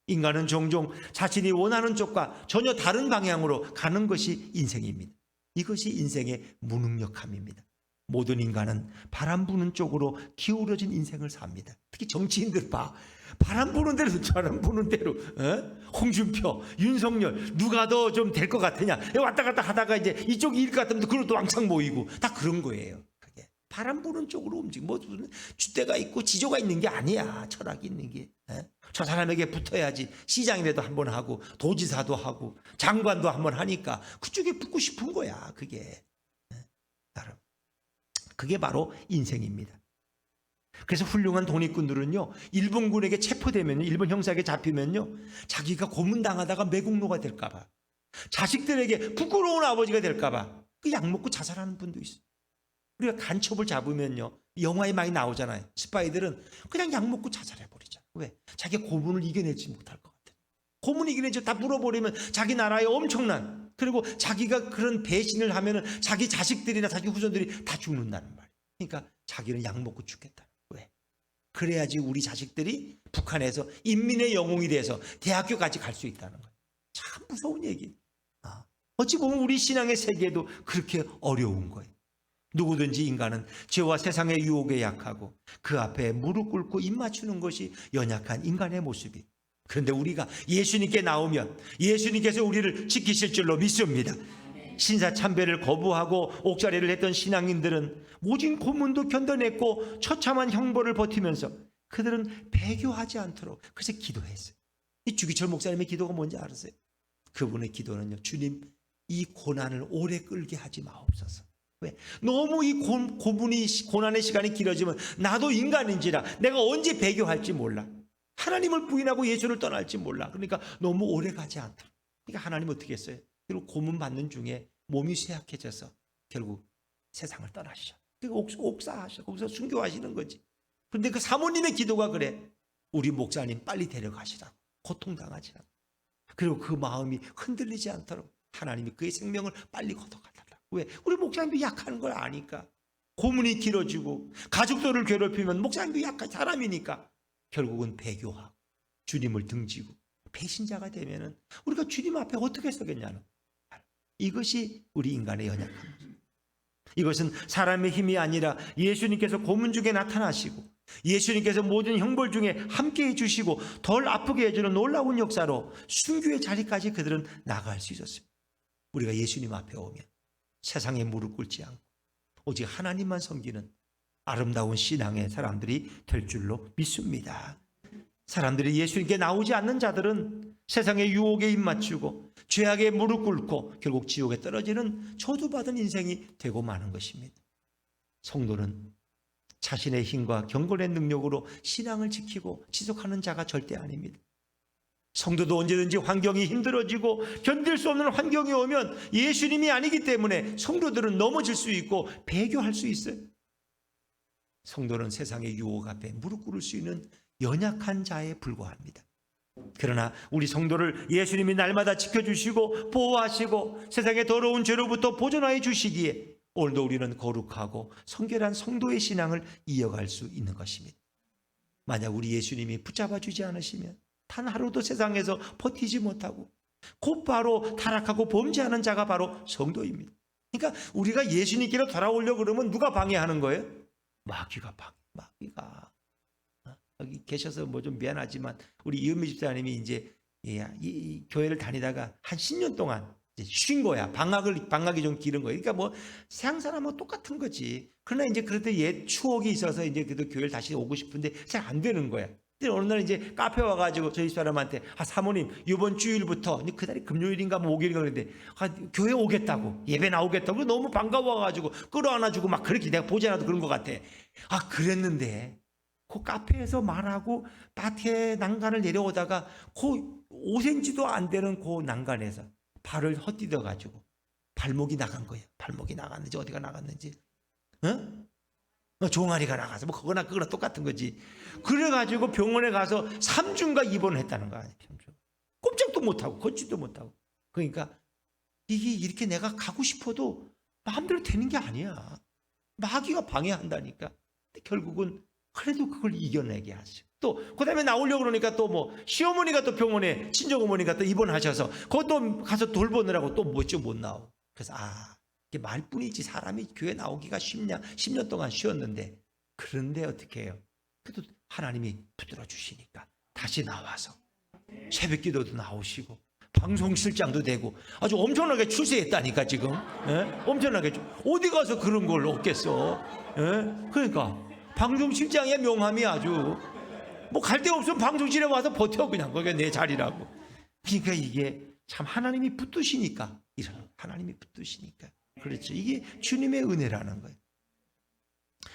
A: 인간은 종종 자신이 원하는 쪽과 전혀 다른 방향으로 가는 것이 인생입니다. 이것이 인생의 무능력함입니다. 모든 인간은 바람 부는 쪽으로 기울어진 인생을 삽니다. 특히 정치인들 봐. 바람 부는 대로 바람 부는 대로 홍준표, 윤석열 누가 더 좀 될 것 같으냐 왔다 갔다 하다가 이제 이쪽이 일 것 같으면 그것도 왕창 모이고 다 그런 거예요. 그게 사람 보는 쪽으로 움직여. 뭐 무슨 줏대가 있고 지조가 있는 게 아니야. 철학이 있는 게. 저 사람에게 붙어야지. 시장이라도 한번 하고 도지사도 하고 장관도 한번 하니까 그쪽에 붙고 싶은 거야. 그게. 그게 바로 인생입니다. 그래서 훌륭한 독립군들은요, 일본군에게 체포되면요, 일본 형사에게 잡히면요, 자기가 고문당하다가 매국노가 될까봐, 자식들에게 부끄러운 아버지가 될까봐 그 약 먹고 자살하는 분도 있어요. 우리가 간첩을 잡으면요, 영화에 많이 나오잖아요. 스파이들은 그냥 약 먹고 자살해버리잖아요. 왜? 자기가 고문을 이겨내지 못할 것 같아요. 고문을 이겨내지 다 물어버리면 자기 나라에 엄청난, 그리고 자기가 그런 배신을 하면은 자기 자식들이나 자기 후손들이 다 죽는다는 말이에요. 그러니까 자기는 약 먹고 죽겠다. 왜? 그래야지 우리 자식들이 북한에서 인민의 영웅이 돼서 대학교까지 갈 수 있다는 거예요. 참 무서운 얘기. 어찌 보면 우리 신앙의 세계도 그렇게 어려운 거예요. 누구든지 인간은 죄와 세상의 유혹에 약하고 그 앞에 무릎 꿇고 입 맞추는 것이 연약한 인간의 모습이에요. 그런데 우리가 예수님께 나오면 예수님께서 우리를 지키실 줄로 믿습니다. 신사참배를 거부하고 옥살이를 했던 신앙인들은 모진 고문도 견뎌냈고 처참한 형벌을 버티면서 그들은 배교하지 않도록 그래서 기도했어요. 이 주기철 목사님의 기도가 뭔지 아세요? 그분의 기도는요, 주님 이 고난을 오래 끌게 하지 마옵소서. 왜? 너무 이 고난의 시간이 길어지면 나도 인간인지라 내가 언제 배교할지 몰라. 하나님을 부인하고 예수를 떠날지 몰라. 그러니까 너무 오래 가지 않도록. 그러니까 하나님 어떻게 했어요? 그리고 고문 받는 중에 몸이 쇠약해져서 결국 세상을 떠나시죠. 옥사하셔. 거기서 순교하시는 거지. 그런데 그 사모님의 기도가 그래. 우리 목사님 빨리 데려가시라고. 고통당하지 않고. 그리고 그 마음이 흔들리지 않도록 하나님이 그의 생명을 빨리 걷어가달라고. 왜? 우리 목사님도 약한 걸 아니까. 고문이 길어지고 가족들을 괴롭히면 목사님도 약한 사람이니까 결국은 배교하고 주님을 등지고 배신자가 되면은 우리가 주님 앞에 어떻게 서겠냐는. 이것이 우리 인간의 연약함입니다. 이것은 사람의 힘이 아니라 예수님께서 고문 중에 나타나시고 예수님께서 모든 형벌 중에 함께해 주시고 덜 아프게 해주는 놀라운 역사로 순교의 자리까지 그들은 나갈 수 있었습니다. 우리가 예수님 앞에 오면 세상에 무릎 꿇지 않고 오직 하나님만 섬기는 아름다운 신앙의 사람들이 될 줄로 믿습니다. 사람들이 예수님께 나오지 않는 자들은 세상의 유혹에 입맞추고 죄악에 무릎 꿇고 결국 지옥에 떨어지는 저주받은 인생이 되고 마는 것입니다. 성도는 자신의 힘과 경건의 능력으로 신앙을 지키고 지속하는 자가 절대 아닙니다. 성도도 언제든지 환경이 힘들어지고 견딜 수 없는 환경이 오면 예수님이 아니기 때문에 성도들은 넘어질 수 있고 배교할 수 있어요. 성도는 세상의 유혹 앞에 무릎 꿇을 수 있는 연약한 자에 불과합니다. 그러나 우리 성도를 예수님이 날마다 지켜주시고 보호하시고 세상의 더러운 죄로부터 보존하여 주시기에 오늘도 우리는 거룩하고 성결한 성도의 신앙을 이어갈 수 있는 것입니다. 만약 우리 예수님이 붙잡아 주지 않으시면 단 하루도 세상에서 버티지 못하고 곧바로 타락하고 범죄하는 자가 바로 성도입니다. 그러니까 우리가 예수님께로 돌아오려고 그러면 누가 방해하는 거예요? 마귀가 마귀가. 여기 계셔서 뭐 좀 미안하지만 우리 이은미 집사님이 이제 이 교회를 다니다가 한 10년 동안 이제 쉰 거야. 방학이 좀 길은 거야. 그러니까 뭐 세상 사람하고 똑같은 거지. 그러나 이제 그래도 옛 추억이 있어서 이제 그래도 교회를 다시 오고 싶은데 잘 안 되는 거야. 근데 어느 날 이제 카페 와가지고 저희 사람한테 사모님 이번 주일부터 그날이 금요일인가 목요일인가 그랬는데 교회 오겠다고 예배 나오겠다고 너무 반가워가지고 끌어안아주고 막 그렇게 내가 보지 않아도 그런 것 같아. 그랬는데 그 카페에서 말하고 밭에 난간을 내려오다가 그 5cm도 안 되는 그 난간에서 발을 헛디뎌 가지고 발목이 나간 거예요. 발목이 나갔는지 어디가 나갔는지, 종아리가 나가서 뭐 그거나 똑같은 거지. 그래가지고 병원에 가서 3주인가 입원을 했다는 거야. 꼼짝도 못하고 걷지도 못하고. 그러니까 이게 이렇게 내가 가고 싶어도 마음대로 되는 게 아니야. 마귀가 방해한다니까. 근데 결국은 그래도 그걸 이겨내게 하죠. 또 그다음에 나오려고 그러니까 또 뭐 시어머니가 또 병원에 친정어머니가 또 입원하셔서 그것도 가서 돌보느라고 또 못 나오고. 그래서 이게 말뿐이지 사람이 교회 나오기가 쉽냐. 10년 동안 쉬었는데. 그런데 어떻게 해요? 그래도 하나님이 붙들어 주시니까 다시 나와서 새벽 기도도 나오시고 방송실장도 되고 아주 엄청나게 출세했다니까 지금. 예? 엄청나게 어디 가서 그런 걸 얻겠어. 예? 그러니까 방송실장의 명함이 아주 뭐 갈 데 없으면 방송실에 와서 버텨 그냥 거기가 내 자리라고. 그러니까 이게 참 하나님이 붙드시니까 이런 하나님이 붙드시니까 그렇죠. 이게 주님의 은혜라는 거예요.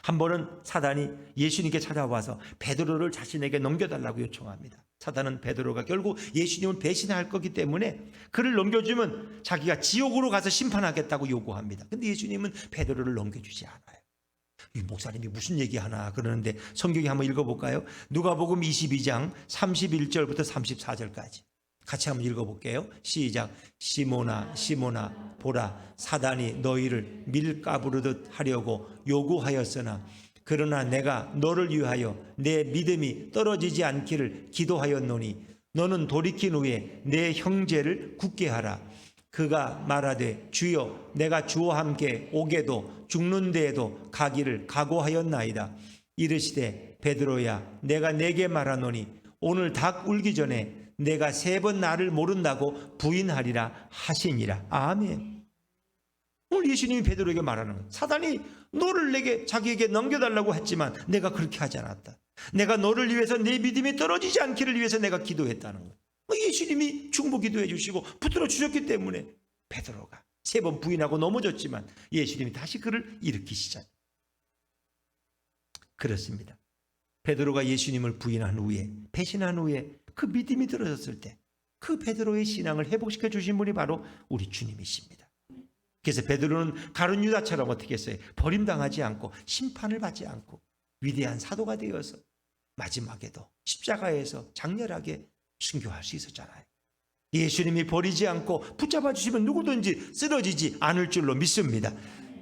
A: 한 번은 사단이 예수님께 찾아와서 베드로를 자신에게 넘겨달라고 요청합니다. 사단은 베드로가 결국 예수님을 배신할 거기 때문에 그를 넘겨주면 자기가 지옥으로 가서 심판하겠다고 요구합니다. 근데 예수님은 베드로를 넘겨주지 않아요. 이 목사님이 무슨 얘기하나 그러는데 성경에 한번 읽어볼까요? 누가복음 22장 31절부터 34절까지 같이 한번 읽어볼게요. 시작. 시몬아 시몬아 보라 사단이 너희를 밀가부르듯 하려고 요구하였으나 그러나 내가 너를 위하여 내 믿음이 떨어지지 않기를 기도하였노니 너는 돌이킨 후에 내 형제를 굳게 하라. 그가 말하되 주여 내가 주와 함께 오게도 죽는 데에도 가기를 각오하였나이다. 이르시되 베드로야 내가 내게 말하노니 오늘 닭 울기 전에 내가 3번 나를 모른다고 부인하리라 하시니라. 아멘. 오늘 예수님이 베드로에게 말하는 거예요. 사단이 너를 내게 자기에게 넘겨달라고 했지만 내가 그렇게 하지 않았다. 내가 너를 위해서 내 믿음이 떨어지지 않기를 위해서 내가 기도했다는 거예요. 예수님이 중보 기도해 주시고 붙들어 주셨기 때문에 베드로가 3번 부인하고 넘어졌지만 예수님이 다시 그를 일으키시잖아요. 그렇습니다. 베드로가 예수님을 부인한 후에 배신한 후에 그 믿음이 들어졌을 때 그 베드로의 신앙을 회복시켜 주신 분이 바로 우리 주님이십니다. 그래서 베드로는 가룟 유다처럼 어떻게 했어요? 버림당하지 않고 심판을 받지 않고 위대한 사도가 되어서 마지막에도 십자가에서 장렬하게 순교할 수 있었잖아요. 예수님이 버리지 않고 붙잡아 주시면 누구든지 쓰러지지 않을 줄로 믿습니다.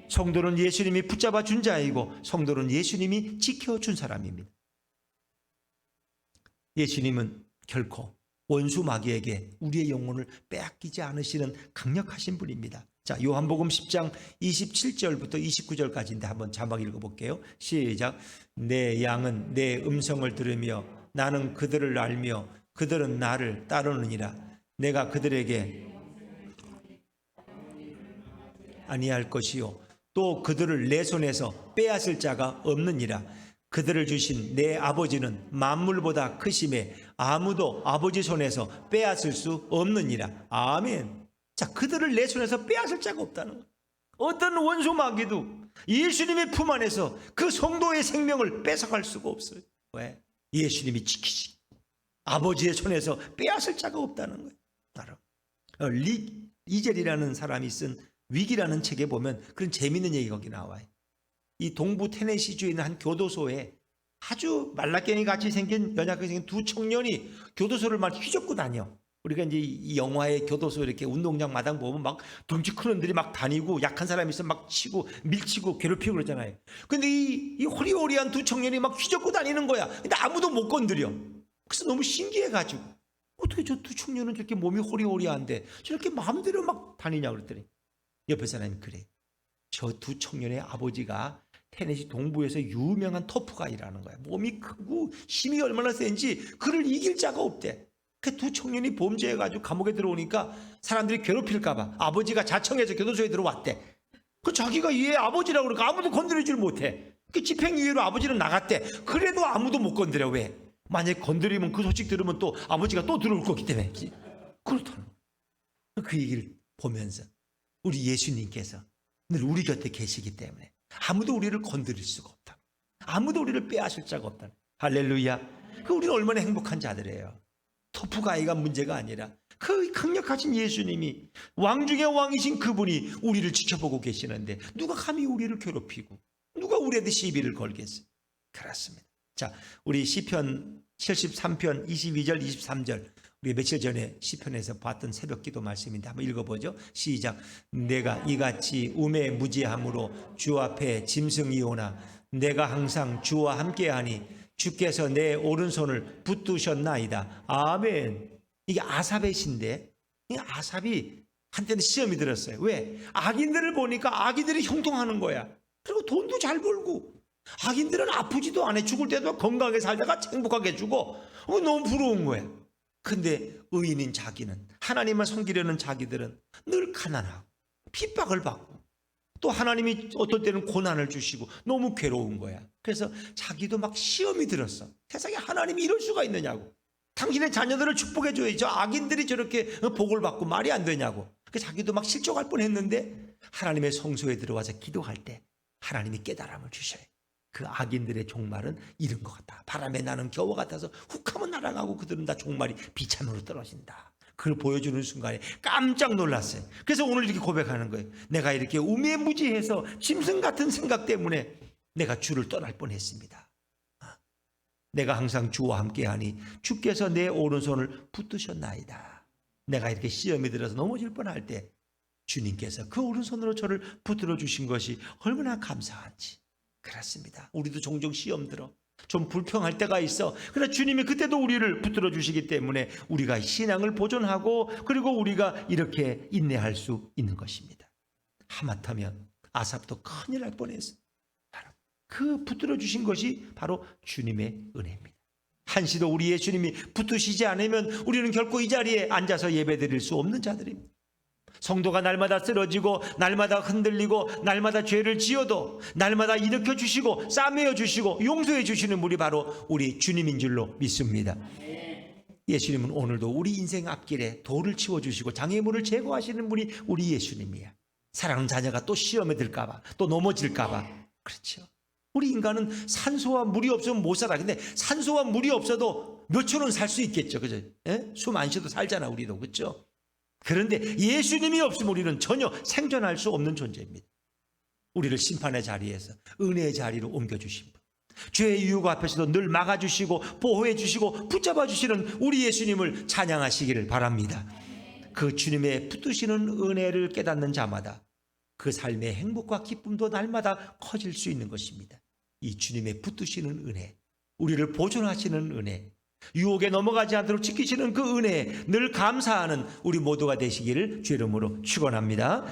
A: 성도는 예수님이 붙잡아 준 자이고 성도는 예수님이 지켜준 사람입니다. 예수님은 결코 원수 마귀에게 우리의 영혼을 빼앗기지 않으시는 강력하신 분입니다. 자, 요한복음 10장 27절부터 29절까지인데 한번 자막 읽어볼게요. 시작. 내 양은 내 음성을 들으며 나는 그들을 알며 그들은 나를 따르느니라. 내가 그들에게 아니할 것이요 또 그들을 내 손에서 빼앗을 자가 없느니라. 그들을 주신 내 아버지는 만물보다 크심에 아무도 아버지 손에서 빼앗을 수 없느니라. 아멘. 자, 그들을 내 손에서 빼앗을 자가 없다는 거예요. 어떤 원수 마귀도 예수님의 품 안에서 그 성도의 생명을 뺏어갈 수가 없어요. 왜? 예수님이 지키시. 아버지의 손에서 빼앗을 자가 없다는 거예요. 따로 리 이젤이라는 사람이 쓴 위기라는 책에 보면 그런 재미있는 얘기가 거기 나와요. 이 동부 테네시주에 있는 한 교도소에 아주 말라깽이 같이 생긴 연약하게 생긴 2 청년이 교도소를 막 휘젓고 다녀. 우리가 이제 이 영화의 교도소 이렇게 운동장 마당 보면 막 덩치 큰 놈들이 막 다니고 약한 사람이 있으면 막 치고 밀치고 괴롭히고 그러잖아요. 근데 이 호리호리한 2 청년이 막 휘젓고 다니는 거야. 근데 아무도 못 건드려. 그래서 너무 신기해가지고 어떻게 저 2 청년은 저렇게 몸이 호리호리한데 저렇게 마음대로 막 다니냐 그랬더니 옆에 사람이 그래. 저 2 청년의 아버지가 테네시 동부에서 유명한 터프가이라는 거야. 몸이 크고 힘이 얼마나 센지 그를 이길 자가 없대. 그 2 청년이 범죄해가지고 감옥에 들어오니까 사람들이 괴롭힐까봐 아버지가 자청해서 교도소에 들어왔대. 그 자기가 얘 아버지라고 그러니까 아무도 건드리질 못해. 그 집행유예로 아버지는 나갔대. 그래도 아무도 못 건드려. 왜? 만약에 건드리면 그 소식 들으면 또 아버지가 또 들어올 거기 때문에. 그렇다는 거야. 그 얘기를 보면서 우리 예수님께서 늘 우리 곁에 계시기 때문에 아무도 우리를 건드릴 수가 없다. 아무도 우리를 빼앗을 자가 없다. 할렐루야. 그 우리는 얼마나 행복한 자들이에요. 터프가이가 문제가 아니라 그 강력하신 예수님이 왕 중의 왕이신 그분이 우리를 지켜보고 계시는데 누가 감히 우리를 괴롭히고 누가 우리한테 시비를 걸겠어요. 그렇습니다. 자, 우리 시편 73편 22절 23절 우리 며칠 전에 시편에서 봤던 새벽 기도 말씀인데 한번 읽어보죠. 시작. 내가 이같이 우매무지함으로 주 앞에 짐승이 오나 내가 항상 주와 함께하니 주께서 내 오른손을 붙드셨나이다. 아멘. 이게 아삽의 시인데 이 아삽이 한때는 시험이 들었어요. 왜? 악인들을 보니까 악인들이 형통하는 거야. 그리고 돈도 잘 벌고 악인들은 아프지도 않아. 죽을 때도 건강하게 살다가 행복하게 죽어. 너무 부러운 거야. 근데 의인인 자기는, 하나님만 섬기려는 자기들은 늘 가난하고 핍박을 받고 또 하나님이 어떨 때는 고난을 주시고 너무 괴로운 거야. 그래서 자기도 막 시험이 들었어. 세상에 하나님이 이럴 수가 있느냐고. 당신의 자녀들을 축복해 줘야죠. 악인들이 저렇게 복을 받고 말이 안 되냐고. 그래서 자기도 막 실족할 뻔했는데 하나님의 성소에 들어와서 기도할 때 하나님이 깨달음을 주셔요. 그 악인들의 종말은 이런 것 같다. 바람에 나는 겨와 같아서 훅하면 날아가고 그들은 다 종말이 비참으로 떨어진다. 그걸 보여주는 순간에 깜짝 놀랐어요. 그래서 오늘 이렇게 고백하는 거예요. 내가 이렇게 우매무지해서 짐승 같은 생각 때문에 내가 주를 떠날 뻔했습니다. 내가 항상 주와 함께하니 주께서 내 오른손을 붙드셨나이다. 내가 이렇게 시험에 들어서 넘어질 뻔할 때 주님께서 그 오른손으로 저를 붙들어 주신 것이 얼마나 감사한지. 그렇습니다. 우리도 종종 시험 들어 좀 불평할 때가 있어. 그러나 주님이 그때도 우리를 붙들어 주시기 때문에 우리가 신앙을 보존하고 그리고 우리가 이렇게 인내할 수 있는 것입니다. 하마터면 아삽도 큰일 날 뻔했어요. 그 붙들어 주신 것이 바로 주님의 은혜입니다. 한시도 우리 예수님이 붙드시지 않으면 우리는 결코 이 자리에 앉아서 예배드릴 수 없는 자들입니다. 성도가 날마다 쓰러지고 날마다 흔들리고 날마다 죄를 지어도 날마다 일으켜 주시고 싸매어 주시고 용서해 주시는 분이 바로 우리 주님인 줄로 믿습니다. 예수님은 오늘도 우리 인생 앞길에 돌을 치워주시고 장애물을 제거하시는 분이 우리 예수님이야. 사랑하는 자녀가 또 시험에 들까 봐, 또 넘어질까 봐. 그렇죠. 우리 인간은 산소와 물이 없으면 못 살아. 근데 산소와 물이 없어도 몇 초는 살 수 있겠죠. 그죠? 숨 안 쉬어도 살잖아, 우리도. 그렇죠? 그런데 예수님이 없으면 우리는 전혀 생존할 수 없는 존재입니다. 우리를 심판의 자리에서 은혜의 자리로 옮겨주신 분, 죄의 유혹 앞에서도 늘 막아주시고 보호해 주시고 붙잡아 주시는 우리 예수님을 찬양하시기를 바랍니다. 그 주님의 붙드시는 은혜를 깨닫는 자마다 그 삶의 행복과 기쁨도 날마다 커질 수 있는 것입니다. 이 주님의 붙드시는 은혜, 우리를 보존하시는 은혜, 유혹에 넘어가지 않도록 지키시는 그 은혜에 늘 감사하는 우리 모두가 되시기를 주의 이름으로 축원합니다.